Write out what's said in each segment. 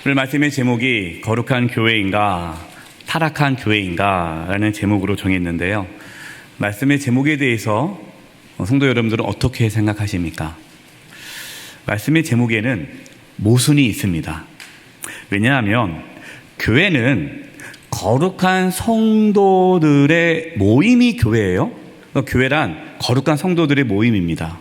오늘 말씀의 제목이 거룩한 교회인가 타락한 교회인가 라는 제목으로 정했는데요. 말씀의 제목에 대해서 성도 여러분들은 어떻게 생각하십니까? 말씀의 제목에는 모순이 있습니다. 왜냐하면 교회는 거룩한 성도들의 모임이 교회예요. 교회란 거룩한 성도들의 모임입니다.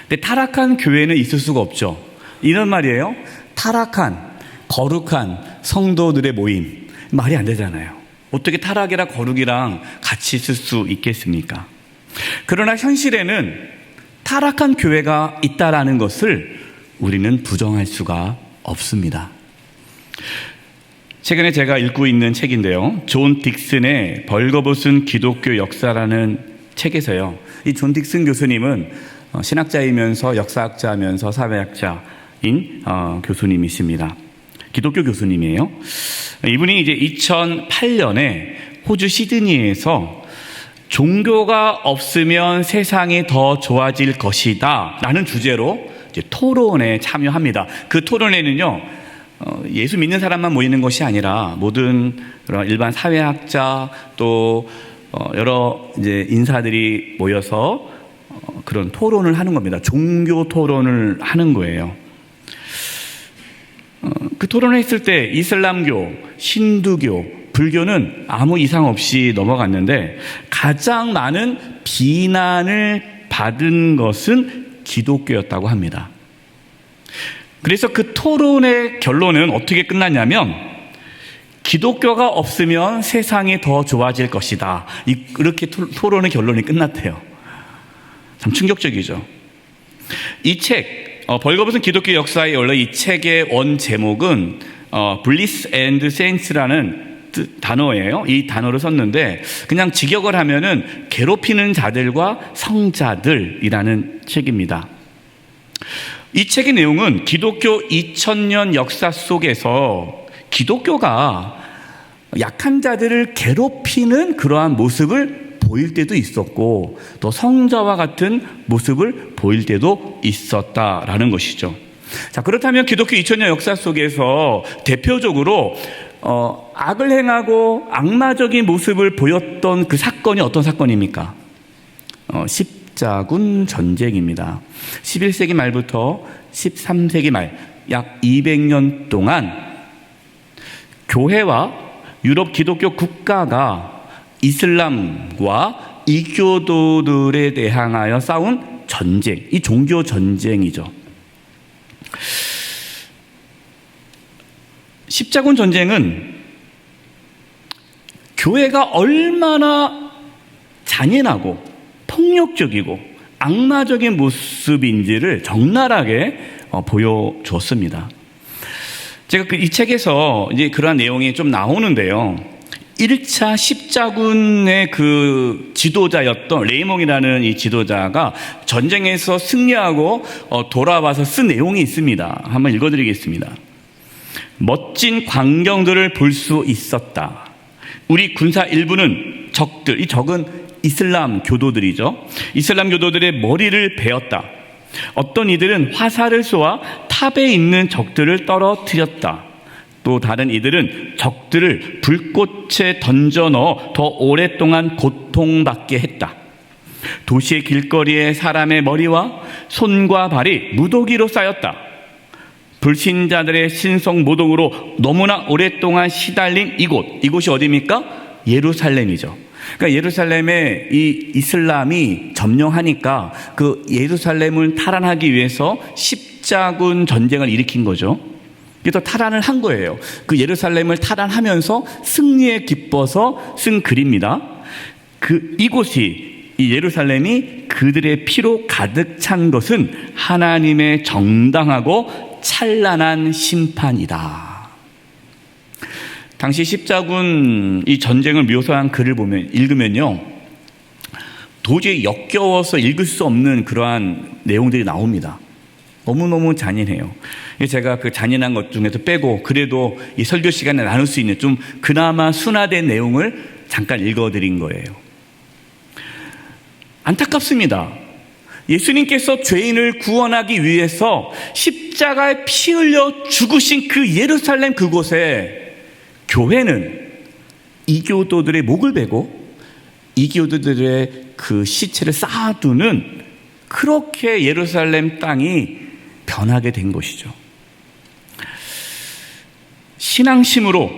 근데 타락한 교회는 있을 수가 없죠. 이런 말이에요. 타락한 거룩한 성도들의 모임, 말이 안 되잖아요. 어떻게 타락이랑 거룩이랑 같이 있을 수 있겠습니까? 그러나 현실에는 타락한 교회가 있다라는 것을 우리는 부정할 수가 없습니다. 최근에 제가 읽고 있는 책인데요, 존 딕슨의 벌거벗은 기독교 역사라는 책에서요, 이 존 딕슨 교수님은 신학자이면서 역사학자이면서 사회학자인 교수님이십니다. 기독교 교수님이에요. 이분이 이제 2008년에 호주 시드니에서 종교가 없으면 세상이 더 좋아질 것이다 라는 주제로 이제 토론에 참여합니다. 그 토론회는요, 예수 믿는 사람만 모이는 것이 아니라 모든 일반 사회학자 또 여러 이제 인사들이 모여서 그런 토론을 하는 겁니다. 종교 토론을 하는 거예요. 그 토론을 했을 때 이슬람교, 힌두교, 불교는 아무 이상 없이 넘어갔는데 가장 많은 비난을 받은 것은 기독교였다고 합니다. 그래서 그 토론의 결론은 어떻게 끝났냐면, 기독교가 없으면 세상이 더 좋아질 것이다, 이렇게 토론의 결론이 끝났대요. 참 충격적이죠. 이 책, 벌거벗은 기독교 역사의 원래 이 책의 원 제목은 Bliss and Saints라는 단어예요. 이 단어를 썼는데 그냥 직역을 하면은 괴롭히는 자들과 성자들이라는 책입니다. 이 책의 내용은 기독교 2000년 역사 속에서 기독교가 약한 자들을 괴롭히는 그러한 모습을 보일 때도 있었고, 또 성자와 같은 모습을 보일 때도 있었다라는 것이죠. 자, 그렇다면 기독교 2000년 역사 속에서 대표적으로 악을 행하고 악마적인 모습을 보였던 그 사건이 어떤 사건입니까? 십자군 전쟁입니다. 11세기 말부터 13세기 말, 약 200년 동안 교회와 유럽 기독교 국가가 이슬람과 이교도들에 대항하여 싸운 전쟁, 이 종교 전쟁이죠. 십자군 전쟁은 교회가 얼마나 잔인하고 폭력적이고 악마적인 모습인지를 적나라하게 보여줬습니다. 제가 이 책에서 이제 그러한 내용이 좀 나오는데요, 1차 십자군의 그 지도자였던 레이몽이라는 이 지도자가 전쟁에서 승리하고 돌아와서 쓴 내용이 있습니다. 한번 읽어드리겠습니다. 멋진 광경들을 볼 수 있었다. 우리 군사 일부는 적들, 이 적은 이슬람 교도들이죠. 이슬람 교도들의 머리를 베었다. 어떤 이들은 화살을 쏘아 탑에 있는 적들을 떨어뜨렸다. 또 다른 이들은 적들을 불꽃에 던져 넣어 더 오랫동안 고통받게 했다. 도시의 길거리에 사람의 머리와 손과 발이 무더기로 쌓였다. 불신자들의 신성 모독으로 너무나 오랫동안 시달린 이곳이 어디입니까? 예루살렘이죠. 그러니까 예루살렘에 이 이슬람이 점령하니까 그 예루살렘을 탈환하기 위해서 십자군 전쟁을 일으킨 거죠. 그래서 탈환을 한 거예요. 그 예루살렘을 탈환하면서 승리에 기뻐서 쓴 글입니다. 이곳이, 이 예루살렘이 그들의 피로 가득 찬 것은 하나님의 정당하고 찬란한 심판이다. 당시 십자군 이 전쟁을 묘사한 글을 읽으면요, 도저히 역겨워서 읽을 수 없는 그러한 내용들이 나옵니다. 너무너무 잔인해요. 제가 그 잔인한 것 중에서 빼고 그래도 이 설교 시간에 나눌 수 있는 좀 그나마 순화된 내용을 잠깐 읽어드린 거예요. 안타깝습니다. 예수님께서 죄인을 구원하기 위해서 십자가에 피 흘려 죽으신 그 예루살렘 그곳에 교회는 이교도들의 목을 베고 이교도들의 그 시체를 쌓아두는, 그렇게 예루살렘 땅이 변하게 된 것이죠. 신앙심으로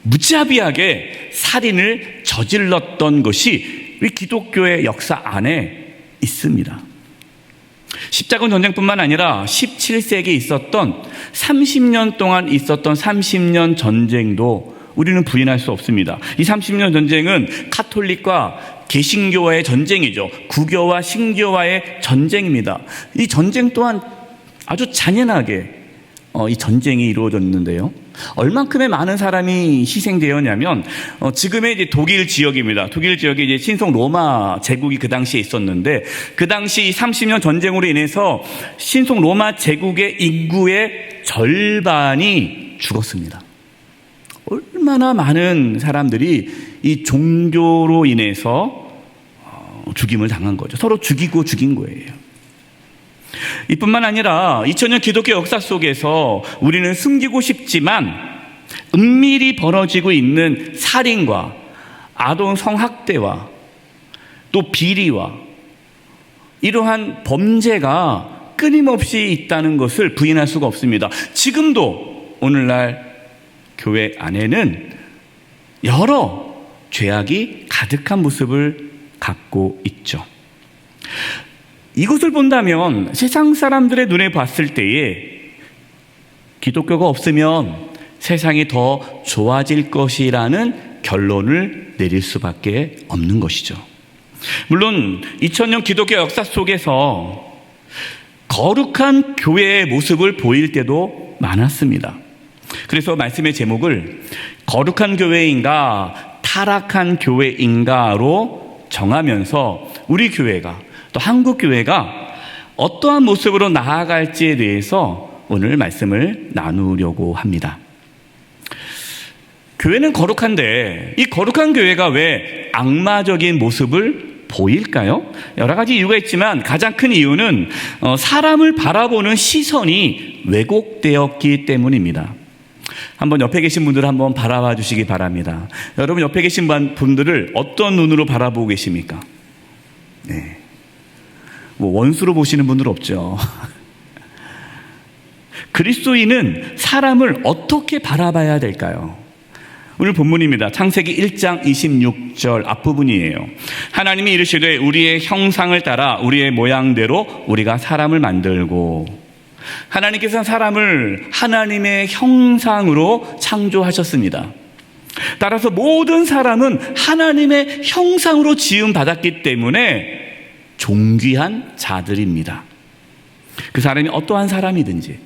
무자비하게 살인을 저질렀던 것이 우리 기독교의 역사 안에 있습니다. 십자군 전쟁뿐만 아니라 17세기에 있었던 30년 동안 있었던 30년 전쟁도 우리는 부인할 수 없습니다. 이 30년 전쟁은 카톨릭과 개신교와의 전쟁이죠. 구교와 신교와의 전쟁입니다. 이 전쟁 또한 아주 잔인하게 이 전쟁이 이루어졌는데요. 얼만큼의 많은 사람이 희생되었냐면, 지금의 이제 독일 지역입니다. 독일 지역에 이제 신성 로마 제국이 그 당시에 있었는데, 그 당시 30년 전쟁으로 인해서 신성 로마 제국의 인구의 절반이 죽었습니다. 얼마나 많은 사람들이 이 종교로 인해서 죽임을 당한 거죠. 서로 죽이고 죽인 거예요. 이뿐만 아니라 2000년 기독교 역사 속에서 우리는 숨기고 싶지만 은밀히 벌어지고 있는 살인과 아동 성학대와 또 비리와 이러한 범죄가 끊임없이 있다는 것을 부인할 수가 없습니다. 지금도 오늘날 교회 안에는 여러 죄악이 가득한 모습을 갖고 있죠. 이것을 본다면 세상 사람들의 눈에 봤을 때에 기독교가 없으면 세상이 더 좋아질 것이라는 결론을 내릴 수밖에 없는 것이죠. 물론 2000년 기독교 역사 속에서 거룩한 교회의 모습을 보일 때도 많았습니다. 그래서 말씀의 제목을 거룩한 교회인가 타락한 교회인가로 정하면서 우리 교회가, 또 한국 교회가 어떠한 모습으로 나아갈지에 대해서 오늘 말씀을 나누려고 합니다. 교회는 거룩한데 이 거룩한 교회가 왜 악마적인 모습을 보일까요? 여러 가지 이유가 있지만 가장 큰 이유는 사람을 바라보는 시선이 왜곡되었기 때문입니다. 한번 옆에 계신 분들을 한번 바라봐 주시기 바랍니다. 여러분 옆에 계신 분들을 어떤 눈으로 바라보고 계십니까? 네. 뭐 원수로 보시는 분들 없죠. 그리스도인은 사람을 어떻게 바라봐야 될까요? 오늘 본문입니다. 창세기 1장 26절 앞부분이에요. 하나님이 이르시되 우리의 형상을 따라 우리의 모양대로 우리가 사람을 만들고, 하나님께서는 사람을 하나님의 형상으로 창조하셨습니다. 따라서 모든 사람은 하나님의 형상으로 지음받았기 때문에 존귀한 자들입니다. 그 사람이 어떠한 사람이든지,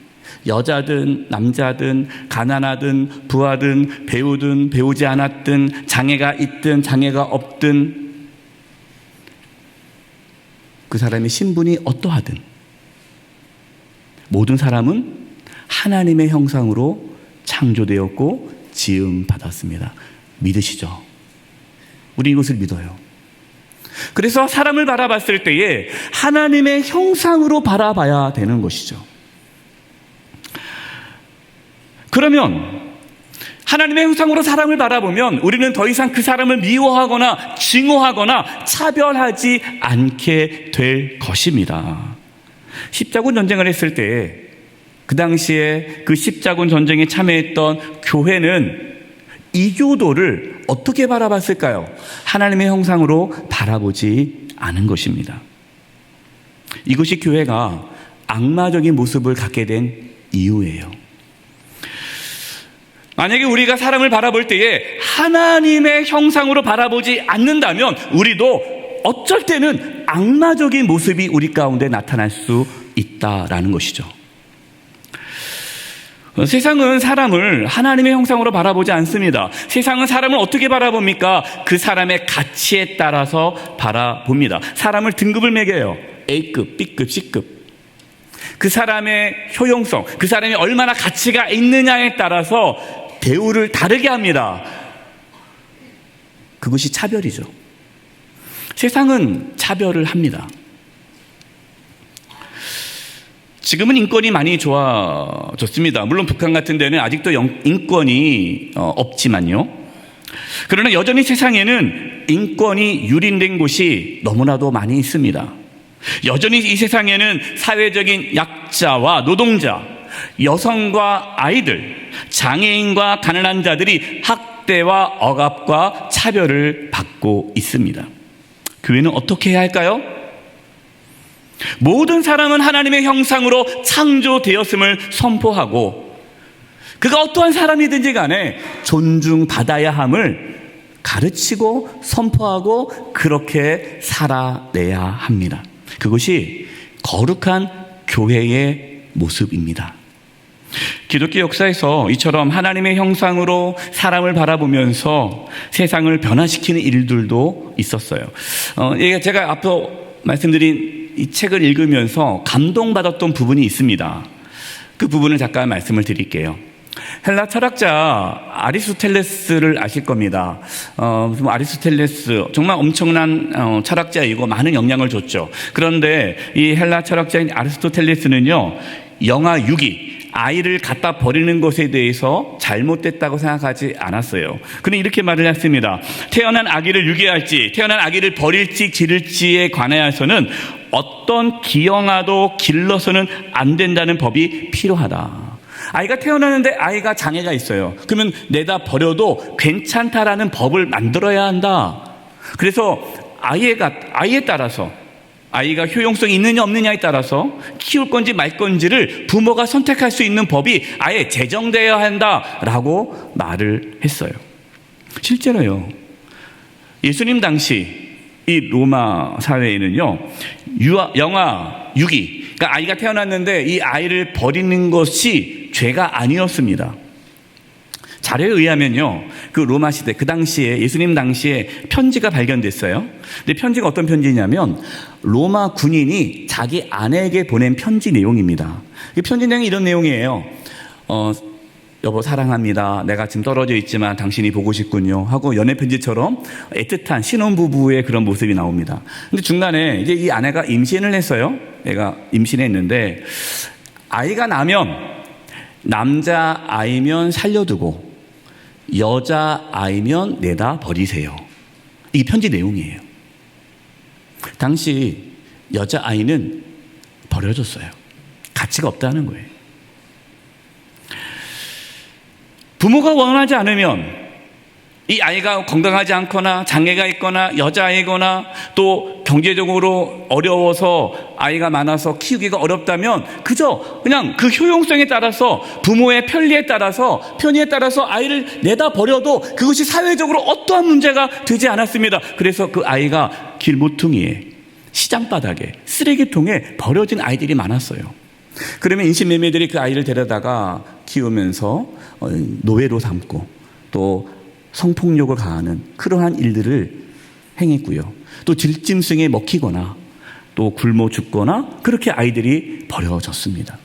여자든 남자든 가난하든 부하든 배우든 배우지 않았든 장애가 있든 장애가 없든 그 사람의 신분이 어떠하든 모든 사람은 하나님의 형상으로 창조되었고 지음받았습니다. 믿으시죠? 우리 이것을 믿어요. 그래서 사람을 바라봤을 때에 하나님의 형상으로 바라봐야 되는 것이죠. 그러면 하나님의 형상으로 사람을 바라보면 우리는 더 이상 그 사람을 미워하거나 증오하거나 차별하지 않게 될 것입니다. 십자군 전쟁을 했을 때 그 당시에 그 십자군 전쟁에 참여했던 교회는 이교도를 어떻게 바라봤을까요? 하나님의 형상으로 바라보지 않은 것입니다. 이것이 교회가 악마적인 모습을 갖게 된 이유예요. 만약에 우리가 사람을 바라볼 때에 하나님의 형상으로 바라보지 않는다면 우리도 어쩔 때는 악마적인 모습이 우리 가운데 나타날 수 있다라는 것이죠. 세상은 사람을 하나님의 형상으로 바라보지 않습니다. 세상은 사람을 어떻게 바라봅니까? 그 사람의 가치에 따라서 바라봅니다. 사람을 등급을 매겨요. A급, B급, C급. 그 사람의 효용성, 그 사람이 얼마나 가치가 있느냐에 따라서 대우를 다르게 합니다. 그것이 차별이죠. 세상은 차별을 합니다. 지금은 인권이 많이 좋아졌습니다. 물론 북한 같은 데는 아직도 인권이 없지만요. 그러나 여전히 세상에는 인권이 유린된 곳이 너무나도 많이 있습니다. 여전히 이 세상에는 사회적인 약자와 노동자, 여성과 아이들, 장애인과 가난한 자들이 학대와 억압과 차별을 받고 있습니다. 교회는 어떻게 해야 할까요? 모든 사람은 하나님의 형상으로 창조되었음을 선포하고 그가 어떠한 사람이든지 간에 존중받아야 함을 가르치고 선포하고 그렇게 살아내야 합니다. 그것이 거룩한 교회의 모습입니다. 기독교 역사에서 이처럼 하나님의 형상으로 사람을 바라보면서 세상을 변화시키는 일들도 있었어요. 제가 앞서 말씀드린 이 책을 읽으면서 감동받았던 부분이 있습니다. 그 부분을 잠깐 말씀을 드릴게요. 헬라 철학자 아리스토텔레스를 아실 겁니다. 아리스토텔레스 정말 엄청난 철학자이고 많은 영향을 줬죠. 그런데 이 헬라 철학자인 아리스토텔레스는요, 영아 유기, 아이를 갖다 버리는 것에 대해서 잘못됐다고 생각하지 않았어요. 그는 이렇게 말을 했습니다. 태어난 아기를 유기할지 태어난 아기를 버릴지 기를지에 관하여서는 어떤 기형아도 길러서는 안 된다는 법이 필요하다. 아이가 태어나는데 아이가 장애가 있어요. 그러면 내다 버려도 괜찮다라는 법을 만들어야 한다. 그래서 아이에 따라서 아이가 효용성이 있느냐 없느냐에 따라서 키울 건지 말 건지를 부모가 선택할 수 있는 법이 아예 제정되어야 한다라고 말을 했어요. 실제로요, 예수님 당시 이 로마 사회에는요, 영아 유기, 그러니까 아이가 태어났는데 이 아이를 버리는 것이 죄가 아니었습니다. 자료에 의하면요, 그 로마 시대, 그 당시에, 예수님 당시에 편지가 발견됐어요. 근데 편지가 어떤 편지냐면, 로마 군인이 자기 아내에게 보낸 편지 내용입니다. 이 편지 내용이 이런 내용이에요. 여보 사랑합니다. 내가 지금 떨어져 있지만 당신이 보고 싶군요. 하고 연애 편지처럼 애틋한 신혼부부의 그런 모습이 나옵니다. 근데 중간에 이제 이 아내가 임신을 했어요. 애가 임신했는데, 아이가 나면 남자 아이면 살려두고 여자 아이면 내다 버리세요. 이게 편지 내용이에요. 당시 여자 아이는 버려졌어요. 가치가 없다는 거예요. 부모가 원하지 않으면 이 아이가 건강하지 않거나 장애가 있거나 여자아이거나 또 경제적으로 어려워서 아이가 많아서 키우기가 어렵다면 그저 그냥 그 효용성에 따라서 부모의 편리에 따라서 편의에 따라서 아이를 내다 버려도 그것이 사회적으로 어떠한 문제가 되지 않았습니다. 그래서 그 아이가 길 모퉁이에, 시장바닥에, 쓰레기통에 버려진 아이들이 많았어요. 그러면 인신매매들이 그 아이를 데려다가 키우면서 노예로 삼고 또 성폭력을 가하는 그러한 일들을 행했고요. 또 질짐승에 먹히거나 또 굶어 죽거나 그렇게 아이들이 버려졌습니다.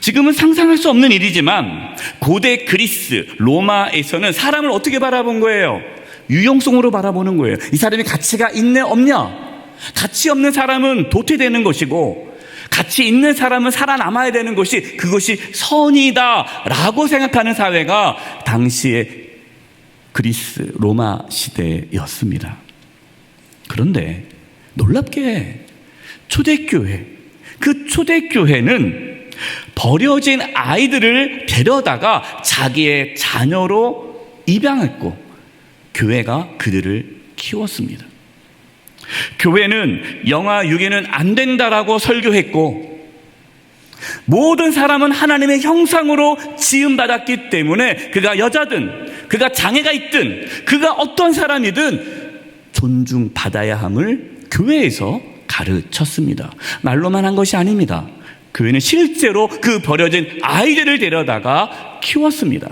지금은 상상할 수 없는 일이지만 고대 그리스, 로마에서는 사람을 어떻게 바라본 거예요? 유용성으로 바라보는 거예요. 이 사람이 가치가 있네 없냐? 가치 없는 사람은 도태되는 것이고 가치 있는 사람은 살아남아야 되는 것이 그것이 선이다라고 생각하는 사회가 당시의 그리스, 로마 시대였습니다. 그런데 놀랍게 초대교회, 그 초대교회는 버려진 아이들을 데려다가 자기의 자녀로 입양했고 교회가 그들을 키웠습니다. 교회는 영아 유기는 안 된다라고 설교했고 모든 사람은 하나님의 형상으로 지음받았기 때문에 그가 여자든 그가 장애가 있든 그가 어떤 사람이든 존중받아야 함을 교회에서 가르쳤습니다. 말로만 한 것이 아닙니다. 교회는 실제로 그 버려진 아이들을 데려다가 키웠습니다.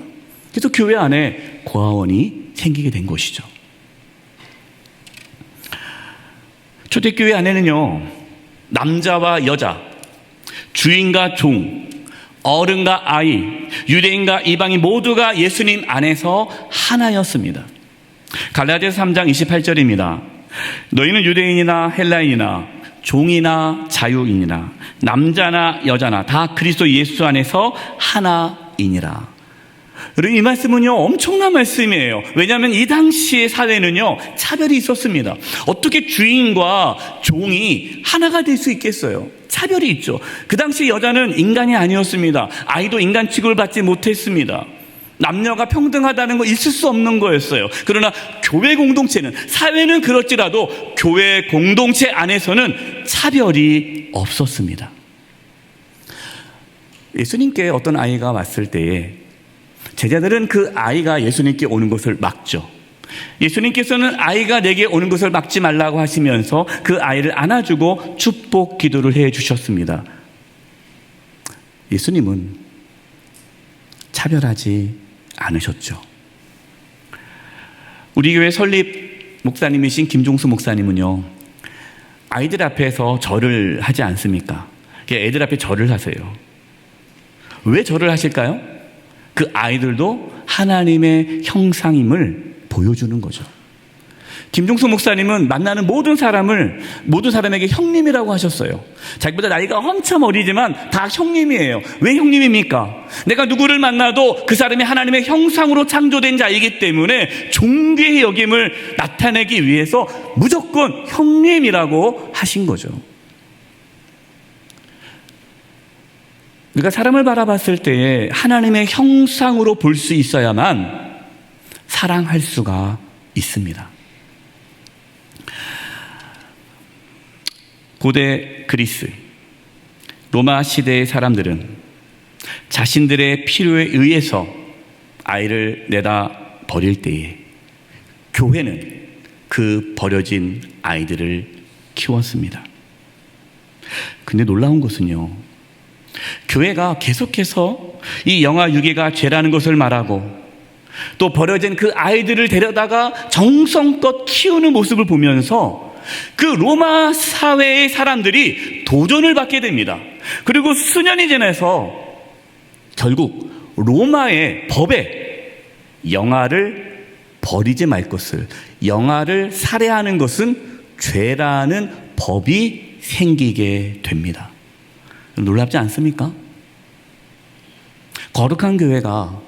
그래서 교회 안에 고아원이 생기게 된 것이죠. 초대교회 안에는요, 남자와 여자, 주인과 종, 어른과 아이, 유대인과 이방인 모두가 예수님 안에서 하나였습니다. 갈라디아서 3장 28절입니다. 너희는 유대인이나 헬라인이나 종이나 자유인이나 남자나 여자나 다 그리스도 예수 안에서 하나이니라. 그리고 이 말씀은요, 엄청난 말씀이에요. 왜냐하면 이 당시의 사회는요, 차별이 있었습니다. 어떻게 주인과 종이 하나가 될 수 있겠어요? 차별이 있죠. 그 당시 여자는 인간이 아니었습니다. 아이도 인간 취급을 받지 못했습니다. 남녀가 평등하다는 거 있을 수 없는 거였어요. 그러나 교회 공동체는, 사회는 그렇지라도 교회 공동체 안에서는 차별이 없었습니다. 예수님께 어떤 아이가 왔을 때에 제자들은 그 아이가 예수님께 오는 것을 막죠. 예수님께서는 아이가 내게 오는 것을 막지 말라고 하시면서 그 아이를 안아주고 축복 기도를 해 주셨습니다. 예수님은 차별하지 않으셨죠. 우리 교회 설립 목사님이신 김종수 목사님은요, 아이들 앞에서 절을 하지 않습니까? 애들 앞에 절을 하세요. 왜 절을 하실까요? 그 아이들도 하나님의 형상임을 보여주는 거죠. 김종수 목사님은 만나는 모든 사람에게 형님이라고 하셨어요. 자기보다 나이가 한참 어리지만 다 형님이에요. 왜 형님입니까? 내가 누구를 만나도 그 사람이 하나님의 형상으로 창조된 자이기 때문에 존귀의 여김을 나타내기 위해서 무조건 형님이라고 하신 거죠. 우리가 사람을 바라봤을 때에 하나님의 형상으로 볼 수 있어야만 사랑할 수가 있습니다. 고대 그리스, 로마 시대의 사람들은 자신들의 필요에 의해서 아이를 내다 버릴 때에 교회는 그 버려진 아이들을 키웠습니다. 근데 놀라운 것은요, 교회가 계속해서 이 영아 유괴가 죄라는 것을 말하고 또 버려진 그 아이들을 데려다가 정성껏 키우는 모습을 보면서 그 로마 사회의 사람들이 도전을 받게 됩니다. 그리고 수년이 지나서 결국 로마의 법에 영아를 버리지 말 것을, 영아를 살해하는 것은 죄라는 법이 생기게 됩니다. 놀랍지 않습니까? 거룩한 교회가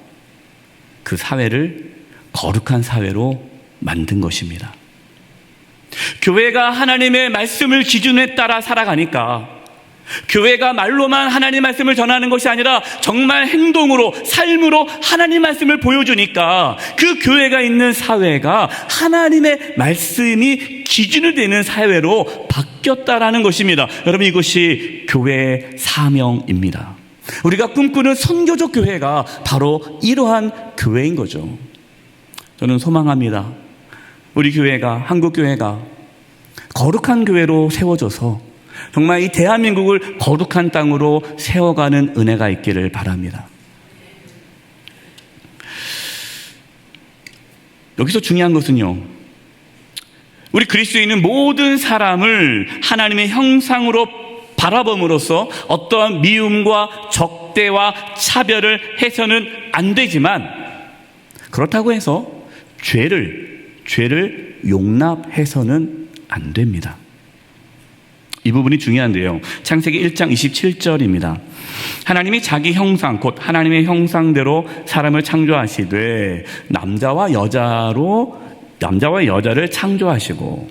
그 사회를 거룩한 사회로 만든 것입니다. 교회가 하나님의 말씀을 기준에 따라 살아가니까, 교회가 말로만 하나님 말씀을 전하는 것이 아니라 정말 행동으로, 삶으로 하나님 말씀을 보여주니까 그 교회가 있는 사회가 하나님의 말씀이 기준이 되는 사회로 바뀌었다라는 것입니다. 여러분, 이것이 교회의 사명입니다. 우리가 꿈꾸는 선교적 교회가 바로 이러한 교회인 거죠. 저는 소망합니다. 우리 교회가, 한국 교회가 거룩한 교회로 세워져서 정말 이 대한민국을 거룩한 땅으로 세워가는 은혜가 있기를 바랍니다. 여기서 중요한 것은요, 우리 그리스도인은 모든 사람을 하나님의 형상으로 바라봄으로써 어떠한 미움과 적대와 차별을 해서는 안 되지만, 그렇다고 해서 죄를 용납해서는 안 됩니다. 이 부분이 중요한데요. 창세기 1장 27절입니다. 하나님이 자기 형상, 곧 하나님의 형상대로 사람을 창조하시되 남자와 여자를 창조하시고,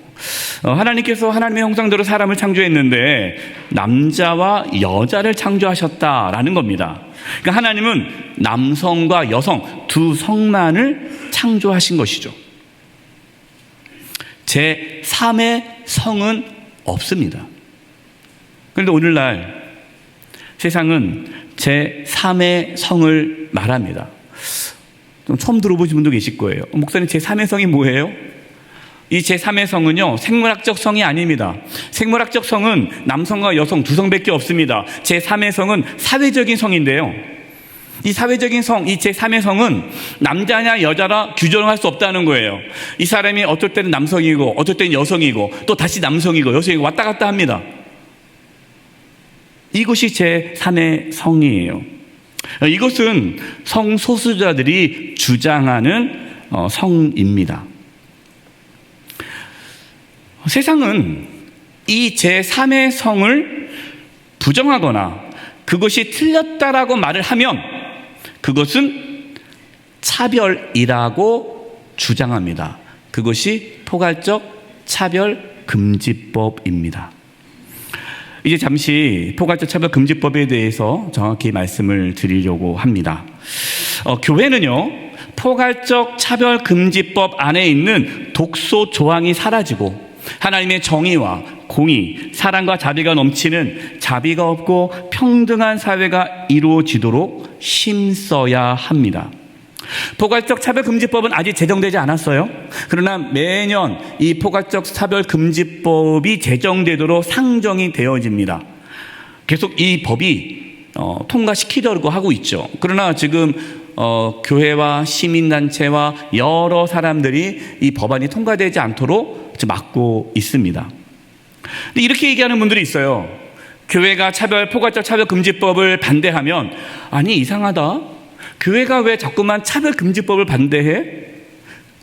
하나님께서 하나님의 형상대로 사람을 창조했는데 남자와 여자를 창조하셨다라는 겁니다. 그러니까 하나님은 남성과 여성 두 성만을 창조하신 것이죠. 제3의 성은 없습니다. 그런데 오늘날 세상은 제3의 성을 말합니다. 좀 처음 들어보신 분도 계실 거예요. 목사님, 제3의 성이 뭐예요? 이 제3의 성은요, 생물학적 성이 아닙니다. 생물학적 성은 남성과 여성 두 성밖에 없습니다. 제3의 성은 사회적인 성인데요, 이 사회적인 성, 이 제3의 성은 남자냐 여자라 규정할 수 없다는 거예요. 이 사람이 어떨 때는 남성이고 어떨 때는 여성이고 또 다시 남성이고 여성이고 왔다 갔다 합니다. 이것이 제3의 성이에요. 이것은 성소수자들이 주장하는 성입니다. 세상은 이 제3의 성을 부정하거나 그것이 틀렸다라고 말을 하면 그것은 차별이라고 주장합니다. 그것이 포괄적 차별금지법입니다. 이제 잠시 포괄적 차별금지법에 대해서 정확히 말씀을 드리려고 합니다. 교회는요, 포괄적 차별금지법 안에 있는 독소 조항이 사라지고 하나님의 정의와 공의, 사랑과 자비가 넘치는 자비가 없고 평등한 사회가 이루어지도록 힘써야 합니다. 포괄적 차별금지법은 아직 제정되지 않았어요. 그러나 매년 이 포괄적 차별금지법이 제정되도록 상정이 되어집니다. 계속 이 법이 통과시키려고 하고 있죠. 그러나 지금 교회와 시민단체와 여러 사람들이 이 법안이 통과되지 않도록 막고 있습니다. 근데 이렇게 얘기하는 분들이 있어요. 교회가 포괄적 차별금지법을 반대하면, 아니 이상하다, 교회가 왜 자꾸만 차별금지법을 반대해?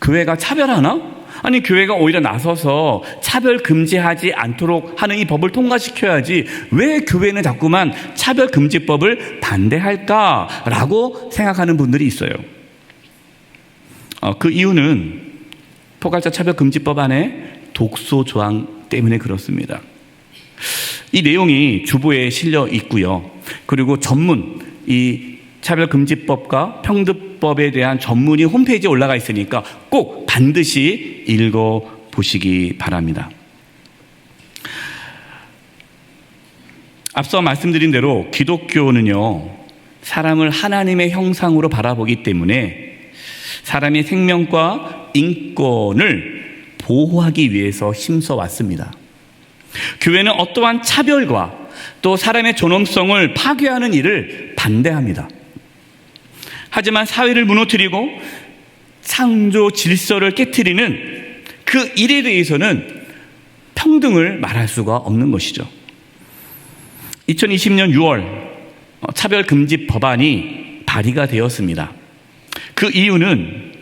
교회가 차별하나? 아니 교회가 오히려 나서서 차별금지하지 않도록 하는 이 법을 통과시켜야지 왜 교회는 자꾸만 차별금지법을 반대할까라고 생각하는 분들이 있어요. 그 이유는 포괄적 차별금지법 안에 독소 조항 때문에 그렇습니다. 이 내용이 주보에 실려 있고요. 그리고 이 차별금지법과 평등법에 대한 전문이 홈페이지에 올라가 있으니까 꼭 반드시 읽어보시기 바랍니다. 앞서 말씀드린 대로 기독교는요, 사람을 하나님의 형상으로 바라보기 때문에 사람의 생명과 인권을 보호하기 위해서 힘써 왔습니다. 교회는 어떠한 차별과 또 사람의 존엄성을 파괴하는 일을 반대합니다. 하지만 사회를 무너뜨리고 창조 질서를 깨트리는 그 일에 대해서는 평등을 말할 수가 없는 것이죠. 2020년 6월 차별금지 법안이 발의가 되었습니다. 그 이유는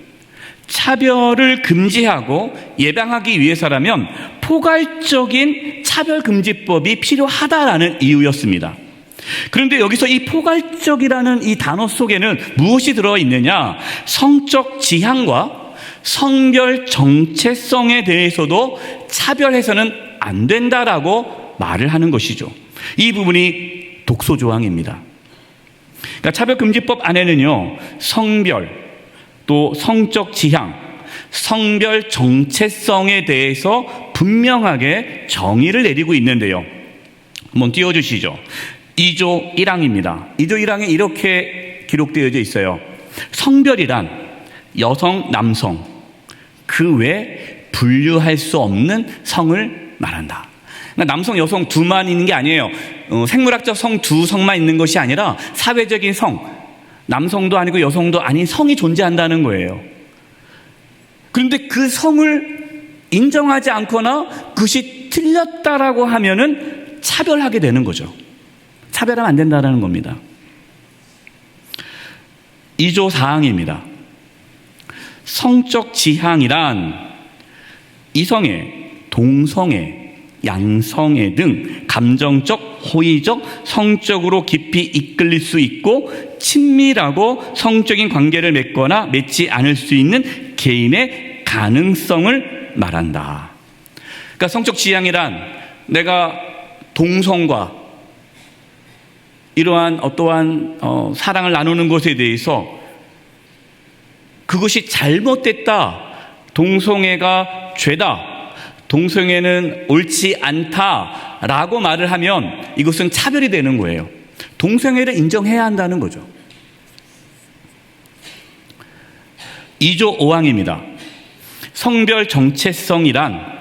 차별을 금지하고 예방하기 위해서라면 포괄적인 차별금지법이 필요하다라는 이유였습니다. 그런데 여기서 이 포괄적이라는 이 단어 속에는 무엇이 들어있느냐? 성적 지향과 성별 정체성에 대해서도 차별해서는 안 된다라고 말을 하는 것이죠. 이 부분이 독소조항입니다. 그러니까 차별금지법 안에는요, 성별, 또 성적 지향, 성별 정체성에 대해서 분명하게 정의를 내리고 있는데요. 한번 띄워주시죠. 2조 1항입니다. 2조 1항에 이렇게 기록되어져 있어요. 성별이란 여성, 남성, 그 외 분류할 수 없는 성을 말한다. 그러니까 남성, 여성 두만 있는 게 아니에요. 생물학적 성 두 성만 있는 것이 아니라 사회적인 성, 남성도 아니고 여성도 아닌 성이 존재한다는 거예요. 그런데 그 성을 인정하지 않거나 그것이 틀렸다라고 하면은 차별하게 되는 거죠. 차별하면 안 된다는 겁니다. 2조 4항입니다. 성적 지향이란 이성애, 동성애, 양성애 등 감정적, 호의적, 성적으로 깊이 이끌릴 수 있고 친밀하고 성적인 관계를 맺거나 맺지 않을 수 있는 개인의 가능성을 말한다. 그러니까 성적 지향이란 내가 동성과 이러한 어떠한 사랑을 나누는 것에 대해서 그것이 잘못됐다, 동성애가 죄다, 동성애는 옳지 않다라고 말을 하면 이것은 차별이 되는 거예요. 동성애를 인정해야 한다는 거죠. 2조 5항입니다. 성별 정체성이란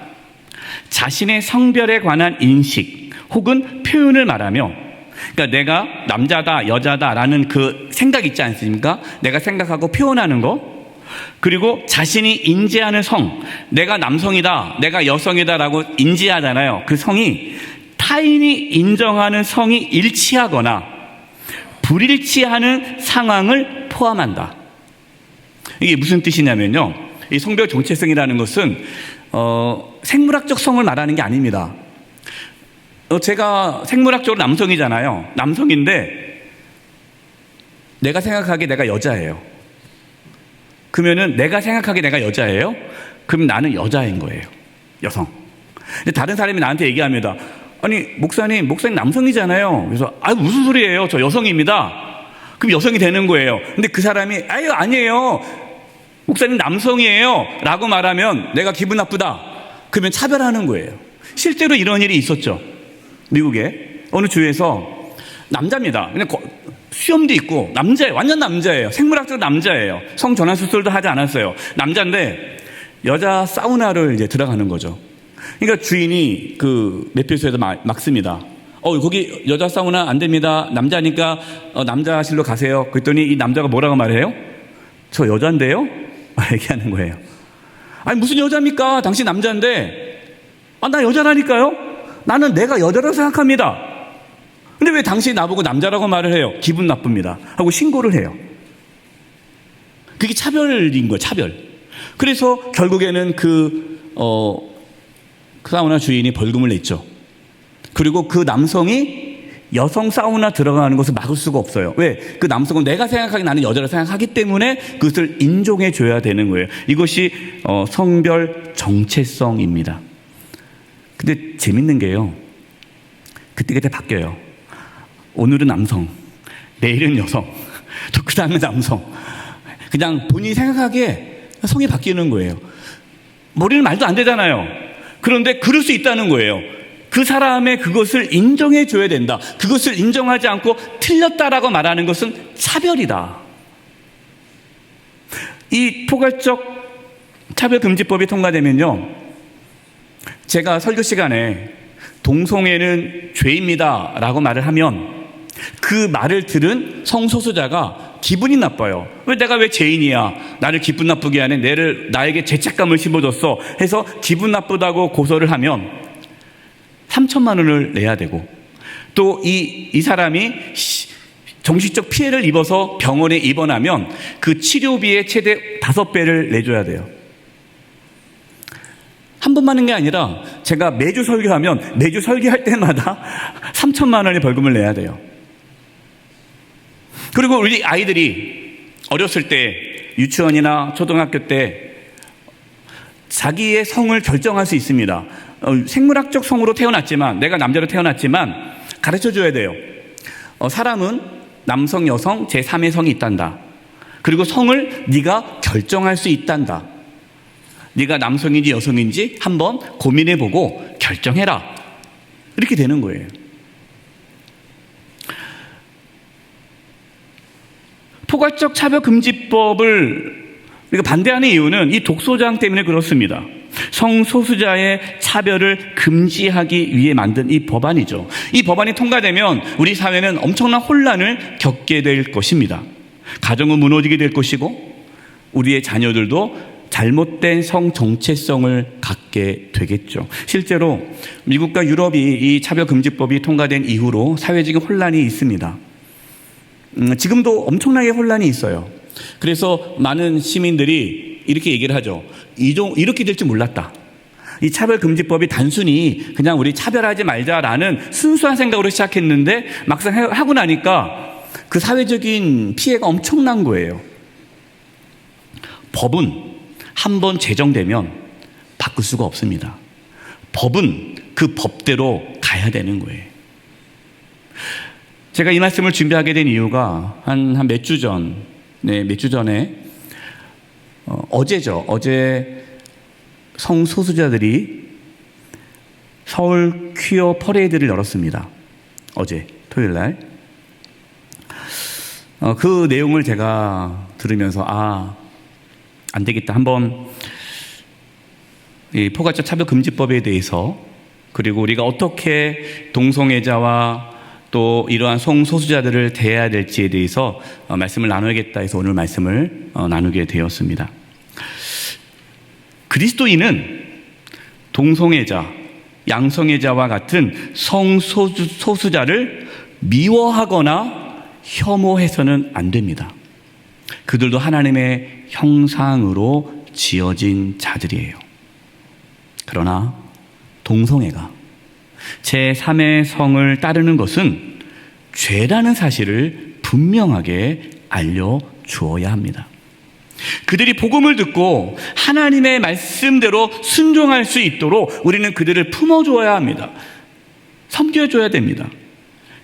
자신의 성별에 관한 인식 혹은 표현을 말하며, 그러니까 내가 남자다, 여자다라는 그 생각 있지 않습니까? 내가 생각하고 표현하는 거, 그리고 자신이 인지하는 성, 내가 남성이다, 내가 여성이다라고 인지하잖아요. 그 성이 타인이 인정하는 성이 일치하거나 불일치하는 상황을 포함한다. 이게 무슨 뜻이냐면요, 이 성별 정체성이라는 것은 생물학적 성을 말하는 게 아닙니다. 제가 생물학적으로 남성이잖아요. 남성인데 내가 생각하기에 내가 여자예요. 그러면은 내가 생각하기에 내가 여자예요? 그럼 나는 여자인 거예요. 여성. 근데 다른 사람이 나한테 얘기합니다. 아니 목사님 남성이잖아요. 그래서 무슨 소리예요? 저 여성입니다. 그럼 여성이 되는 거예요. 근데 그 사람이 아니에요. 목사님 남성이에요. 라고 말하면 내가 기분 나쁘다. 그러면 차별하는 거예요. 실제로 이런 일이 있었죠. 미국에 어느 주에서 남자입니다. 그냥 수염도 있고 남자예요. 완전 남자예요. 생물학적으로 남자예요. 성전환 수술도 하지 않았어요. 남자인데 여자 사우나를 이제 들어가는 거죠. 그러니까 주인이 그 매표소에서 막습니다. 거기 여자 사우나 안 됩니다. 남자니까 남자실로 가세요. 그랬더니 이 남자가 뭐라고 말해요? 저 여잔데요? 얘기하는 거예요. 아니 무슨 여자입니까? 당신 남자인데. 나 여자라니까요? 나는 내가 여자라고 생각합니다. 근데 왜 당신이 나보고 남자라고 말을 해요? 기분 나쁩니다. 하고 신고를 해요. 그게 차별인 거예요. 차별. 그래서 결국에는 그 사우나 주인이 벌금을 냈죠. 그리고 그 남성이 여성 사우나 들어가는 것을 막을 수가 없어요. 왜? 그 남성은 내가 생각하기 나는 여자라 생각하기 때문에 그것을 인정해 줘야 되는 거예요. 이것이 성별 정체성입니다. 근데 재밌는 게요. 그때그때 바뀌어요. 오늘은 남성, 내일은 여성, 또 그 다음에 남성. 그냥 본인이 생각하기에 성이 바뀌는 거예요. 머리는 말도 안 되잖아요. 그런데 그럴 수 있다는 거예요. 그 사람의 그것을 인정해 줘야 된다. 그것을 인정하지 않고 틀렸다라고 말하는 것은 차별이다. 이 포괄적 차별금지법이 통과되면요, 제가 설교 시간에 동성애는 죄입니다 라고 말을 하면 그 말을 들은 성소수자가 기분이 나빠요. 내가 왜 죄인이야? 나를 기분 나쁘게 하네. 나에게 죄책감을 심어줬어. 해서 기분 나쁘다고 고소를 하면 3천만 원을 내야 되고, 또 이 사람이 정신적 피해를 입어서 병원에 입원하면 그 치료비의 최대 5배를 내줘야 돼요. 한 번 하는 게 아니라 제가 매주 설교하면 매주 설교할 때마다 3천만 원의 벌금을 내야 돼요. 그리고 우리 아이들이 어렸을 때 유치원이나 초등학교 때 자기의 성을 결정할 수 있습니다. 생물학적 성으로 태어났지만, 내가 남자로 태어났지만 가르쳐줘야 돼요. 사람은 남성, 여성, 제3의 성이 있단다. 그리고 성을 네가 결정할 수 있단다. 네가 남성인지 여성인지 한번 고민해보고 결정해라. 이렇게 되는 거예요. 포괄적 차별금지법을 우리가 반대하는 이유는 이 독소장 때문에 그렇습니다. 성소수자의 차별을 금지하기 위해 만든 이 법안이죠. 이 법안이 통과되면 우리 사회는 엄청난 혼란을 겪게 될 것입니다. 가정은 무너지게 될 것이고, 우리의 자녀들도 잘못된 성 정체성을 갖게 되겠죠. 실제로 미국과 유럽이 이 차별금지법이 통과된 이후로 사회적인 혼란이 있습니다. 지금도 엄청나게 혼란이 있어요. 그래서 많은 시민들이 이렇게 얘기를 하죠. 이렇게 될 줄 몰랐다. 이 차별금지법이 단순히 그냥 우리 차별하지 말자라는 순수한 생각으로 시작했는데 막상 하고 나니까 그 사회적인 피해가 엄청난 거예요. 법은 한 번 제정되면 바꿀 수가 없습니다. 법은 그 법대로 가야 되는 거예요. 제가 이 말씀을 준비하게 된 이유가 한 몇 주 전에 어제죠. 어제 성소수자들이 서울 퀴어 퍼레이드를 열었습니다. 어제 토요일 날. 그 내용을 제가 들으면서 안 되겠다. 한번 이 포괄적 차별금지법에 대해서, 그리고 우리가 어떻게 동성애자와 또 이러한 성소수자들을 대해야 될지에 대해서 말씀을 나눠야겠다 해서 오늘 말씀을 나누게 되었습니다. 그리스도인은 동성애자, 양성애자와 같은 성소수자를 미워하거나 혐오해서는 안 됩니다. 그들도 하나님의 형상으로 지어진 자들이에요. 그러나 동성애가, 제3의 성을 따르는 것은 죄라는 사실을 분명하게 알려주어야 합니다. 그들이 복음을 듣고 하나님의 말씀대로 순종할 수 있도록 우리는 그들을 품어줘야 합니다. 섬겨줘야 됩니다.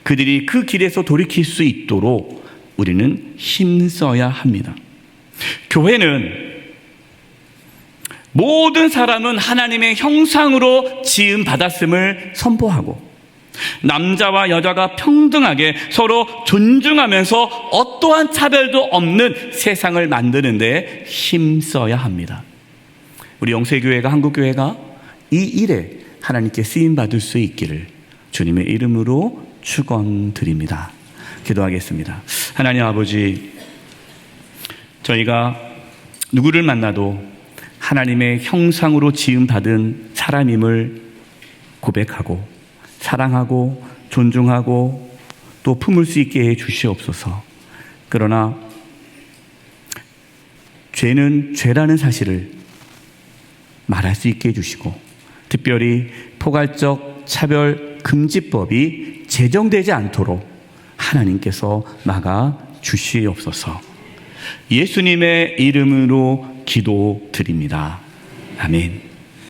그들이 그 길에서 돌이킬 수 있도록 우리는 힘써야 합니다. 교회는 모든 사람은 하나님의 형상으로 지음 받았음을 선포하고 남자와 여자가 평등하게 서로 존중하면서 어떠한 차별도 없는 세상을 만드는 데 힘써야 합니다. 우리 영세교회가, 한국교회가 이 일에 하나님께 쓰임받을 수 있기를 주님의 이름으로 축원드립니다. 기도하겠습니다. 하나님 아버지, 저희가 누구를 만나도 하나님의 형상으로 지음받은 사람임을 고백하고 사랑하고 존중하고 또 품을 수 있게 해 주시옵소서. 그러나 죄는 죄라는 사실을 말할 수 있게 해주시고 특별히 포괄적 차별 금지법이 제정되지 않도록 하나님께서 막아 주시옵소서. 예수님의 이름으로 기도드립니다. 아멘.